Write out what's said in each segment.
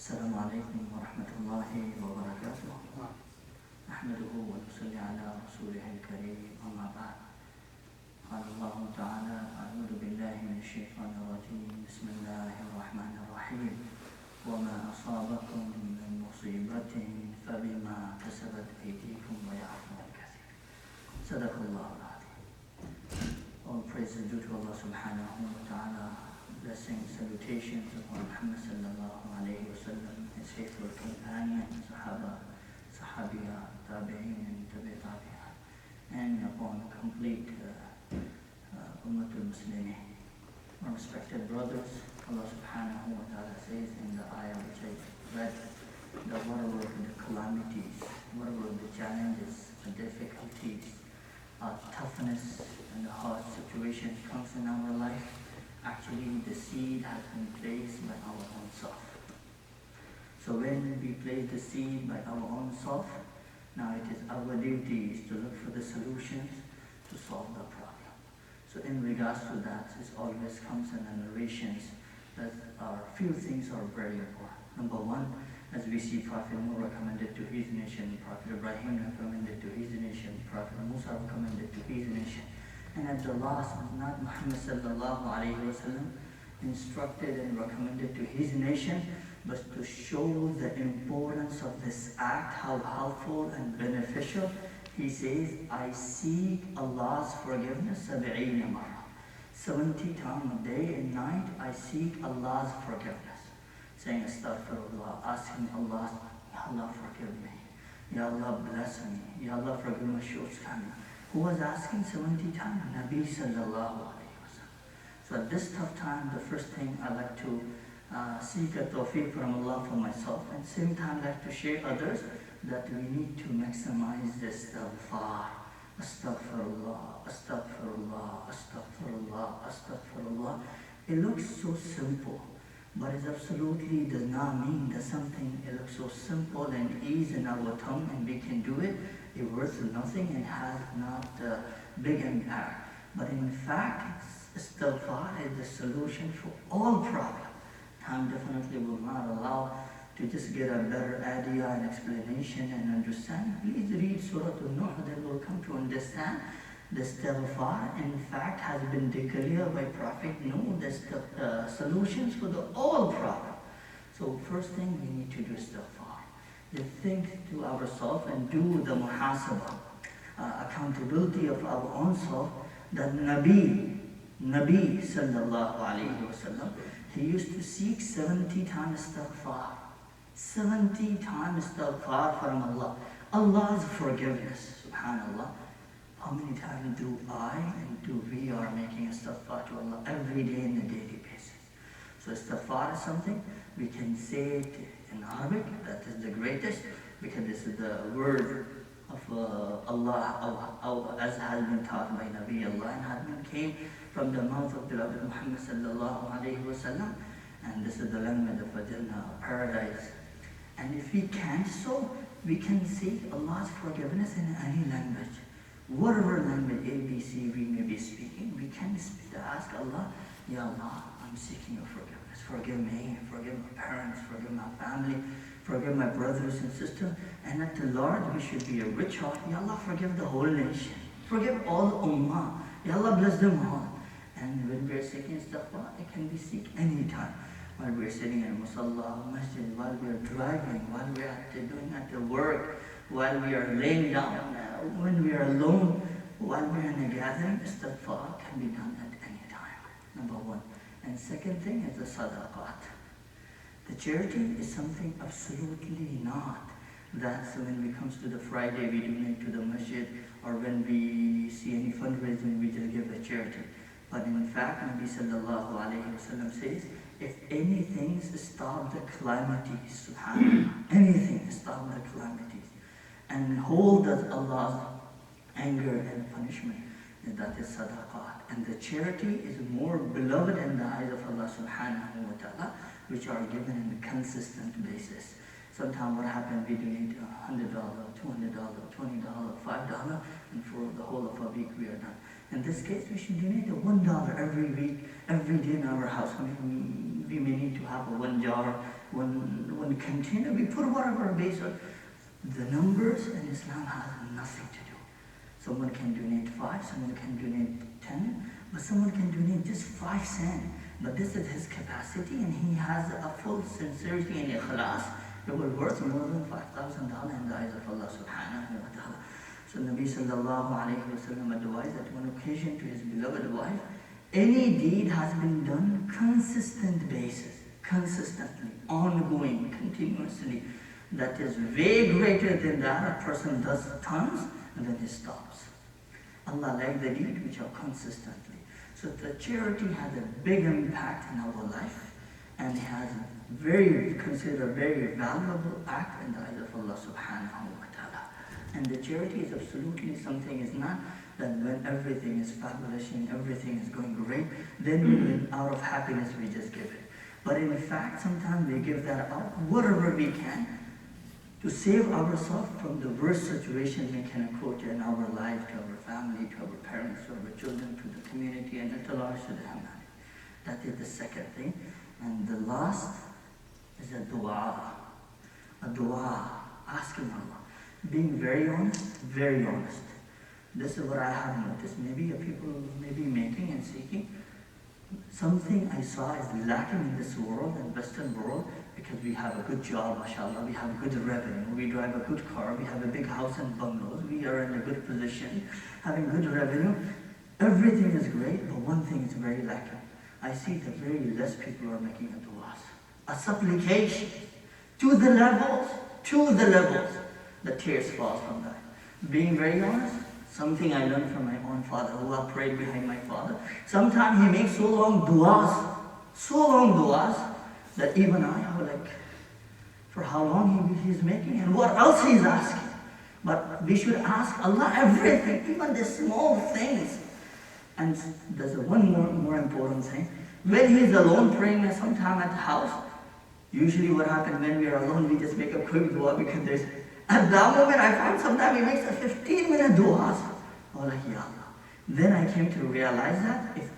السلام عليكم ورحمة الله وبركاته. نحمده ونصلي على رسوله الكريم، أما بعد. قال الله تعالى: أعوذ بالله من الشيطان الرجيم، بسم الله الرحمن الرحيم. وما أصابكم من مصيبة فبما كسبت أيديكم ويعفو عن كثير. صدق الله العظيم. All praise is due to Allah subhanahu wa ta'ala. Blessings, salutations upon Muhammad sallallahu alayhi wa sallam, his faithful companion, Sahaba, Sahabiya, Tabi'in, and Tabi' Tabi'in, and upon complete Ummatul Muslimin. My respected brothers, Allah subhanahu wa ta'ala says in the ayah which I read, that whatever the calamities, whatever the challenges, the difficulties, toughness, and the hard situation comes in our life, actually the seed has been placed by our own self. So when we place the seed by our own self, now it is our duty to look for the solutions to solve the problem. So in regards to that, it always comes in the narrations that few things are very important. Number one, as we see Prophet Noah recommended to his nation, Prophet Ibrahim recommended to his nation, Prophet Musa recommended to his nation. And at the last, not Muhammad sallallahu alayhi wa sallam instructed and recommended to his nation, but to show the importance of this act, how helpful and beneficial. He says, I seek Allah's forgiveness 70 marra. 70 times a day and night, I seek Allah's forgiveness. Saying astaghfirullah, asking Allah, Ya Allah forgive me. Ya Allah bless me. Ya Allah forgive my shortcomings. Who was asking 70 times? Nabi sallallahu alayhi wa sallam. So at this tough time, the first thing I like to seek a tawfiq from Allah for myself, and same time I like to share others that we need to maximize this istighfar. Astaghfirullah, astaghfirullah, astaghfirullah, astaghfirullah. It looks so simple, but it absolutely does not mean that something it looks so simple and easy in our tongue and we can do it. It worth nothing and has not a big impact. But in fact, istighfar is the solution for all problems. Time definitely will not allow to just get a better idea and explanation and understand. Please read Surah An-Nuh, then we'll come to understand the istighfar, in fact, has been declared by Prophet Noah the solutions for the all problems. So first thing we need to do istighfar. To think to ourselves and do the muhasabah, accountability of our own self, that Nabi sallallahu alayhi wa sallam, he used to seek 70 times istighfar. 70 times istighfar from Allah. Allah's forgiveness, subhanallah. How many times do I and do we are making istighfar to Allah every day on a daily basis? So istighfar is something we can say it in Arabic, that is the greatest, because this is the word of Allah, as has been taught by Nabi Allah, and has been came from the mouth of beloved Muhammad sallallahu alayhi wa sallam, and this is the language of Jannah, paradise. And if we can't so, we can seek Allah's forgiveness in any language. Whatever language, A, B, C, we may be speaking, we can ask Allah, Ya Allah, I'm seeking your forgiveness. Forgive me, forgive my parents, forgive my family, forgive my brothers and sisters. And at the Lord, we should be a rich heart. Ya Allah, forgive the whole nation. Forgive all the ummah. Ya Allah, bless them all. And when we are seeking istighfar, it can be seek anytime. While we are sitting in musalla, masjid, while we are driving, while we are doing at the work, while we are laying down, when we are alone, while we are in a gathering, istighfar can be done at any time. Number one. And second thing is the sadaqat. The charity is something absolutely not. That's when we comes to the Friday, we donate to the masjid, or when we see any fundraising, we just give a charity. But in fact, Nabi sallallahu alayhi wa sallam says, if anything stop the calamities, subhanAllah, anything stop the calamities, and hold Allah's anger and punishment, that is sadaqat. And the charity is more beloved in the eyes of Allah subhanahu wa ta'ala, which are given on a consistent basis. Sometimes what happens, we donate $100, $200, $20, $5, and for the whole of a week we are done. In this case, we should donate $1 every week, every day in our house. I mean, we may need to have a 1 jar, one container. We put whatever based on the numbers, and Islam has nothing to do. Someone can donate 5, someone can donate 10, but someone can donate just 5 cents. But this is his capacity, and he has a full sincerity and ikhlas. It will worth more than $5,000 in the eyes of Allah subhanahu wa ta'ala. So Nabi sallallahu alayhi wa sallam advised at one occasion to his beloved wife, any deed has been done consistent basis, consistently, ongoing, continuously, that is way greater than that. A person does tons and then he stops. Allah likes the deed which are consistently. So the charity has a big impact in our life, and has considered a very valuable act in the eyes of Allah subhanahu wa ta'ala. And the charity is absolutely something, is not that when everything is fabulous, everything is going great, then out of happiness we just give it. But in fact, sometimes we give that out, whatever we can, to save ourselves from the worst situations we can occur in our life, to our family, to our parents, to our children, to the community, and to Allah subhanahu wa ta'ala. That is the second thing. And the last is a dua. A dua, asking Allah. Being very honest, very honest. This is what I have noticed. Maybe people may be making and seeking. Something I saw is lacking in this world, in Western world, because we have a good job, mashallah, we have good revenue, we drive a good car, we have a big house and bungalows, we are in a good position, having good revenue. Everything is great, but one thing is very lacking. I see that very less people are making a du'as, a supplication, to the levels, the tears fall from that. Being very honest, something I learned from my own father, who I prayed behind my father. Sometimes he makes so long du'as, that even I was like, for how long he's making and what else he's asking. But we should ask Allah everything, even the small things. And there's one more important thing. When he's alone praying sometime at the house, usually what happens when we are alone, we just make a quick dua, because at that moment I found sometimes he makes a 15-minute du'as. I was like, Ya Allah. Then I came to realize that if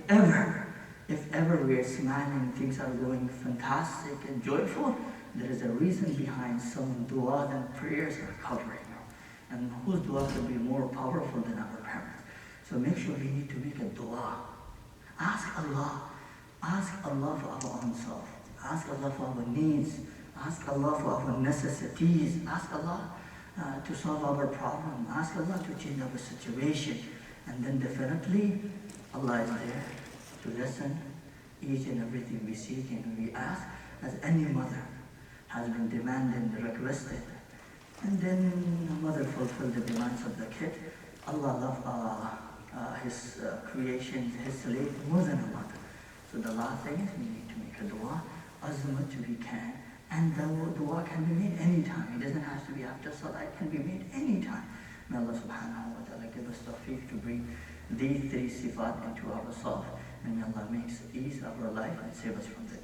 ever we are smiling, things are going fantastic and joyful, there is a reason behind some dua and prayers are covering. And whose dua could be more powerful than our parents? So make sure we need to make a dua. Ask Allah for our own self. Ask Allah for our needs. Ask Allah for our necessities. Ask Allah to solve our problem. Ask Allah to change our situation. And then definitely Allah is there to listen each and everything we seek and we ask, as any mother has been demanded and requested. And then the mother fulfilled the demands of the kid. Allah loves his creation, his slave, more than a mother. So the last thing is we need to make a dua as much as we can. And the dua can be made anytime. It doesn't have to be after salah, it can be made anytime. May Allah subhanahu wa ta'ala give us tawfiq to bring these 3 sifat into ourselves. And may Allah makes ease our life and save us from the